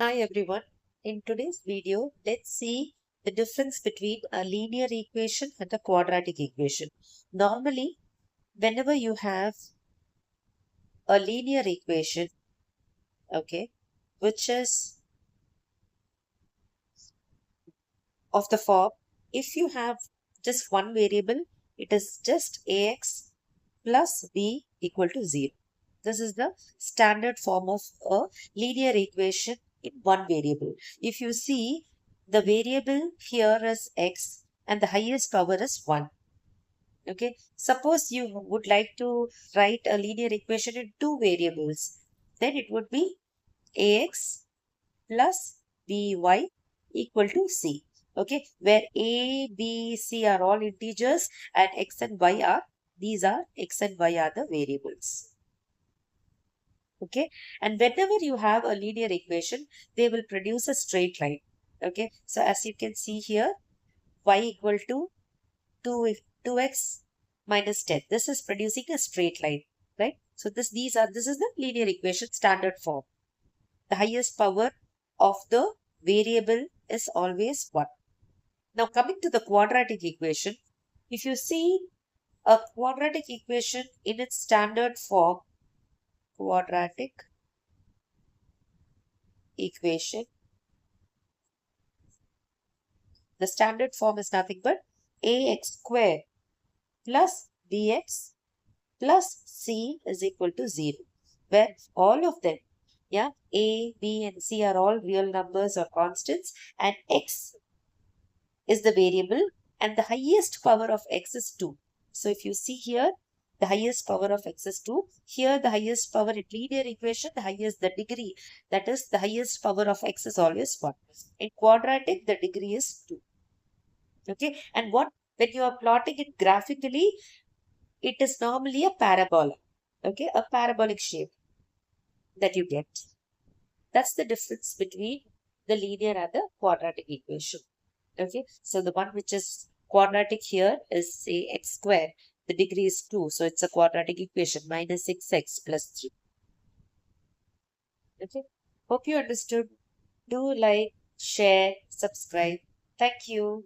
Hi everyone. In today's video, let's see the difference between a linear equation and a quadratic equation. Normally, whenever you have a linear equation, okay, which is of the form, if you have just one variable, it is just ax plus b equal to 0. This is the standard form of a linear equation in one variable. If you see, the variable here is x and the highest power is 1. Okay, suppose you would like to write a linear equation in two variables, then it would be ax plus by equal to c. Okay, where a, b, c are all integers and x and y are, these are x and y are the variables. Okay, and whenever you have a linear equation, they will produce a straight line. Okay, so as you can see here, y equal to 2, 2x minus 10. This is producing a straight line, right? So this is the linear equation standard form. The highest power of the variable is always 1. Now coming to the quadratic equation, if you see a quadratic equation in its standard form, quadratic equation, the standard form is nothing but ax square plus bx plus c is equal to 0, where all of them, yeah, a, b and c are all real numbers or constants, and x is the variable, and the highest power of x is 2. So if you see here, the highest power of x is 2. Here, the highest power in linear equation, the degree, that is, the highest power of x is always 1. In quadratic, the degree is 2. Okay, and when you are plotting it graphically, it is normally a parabola. Okay, a parabolic shape that you get. That's the difference between the linear and the quadratic equation. Okay, so the one which is quadratic here is say x square. The degree is 2, so it's a quadratic equation minus 6x plus 3. Okay, hope you understood. Do like, share, subscribe. Thank you.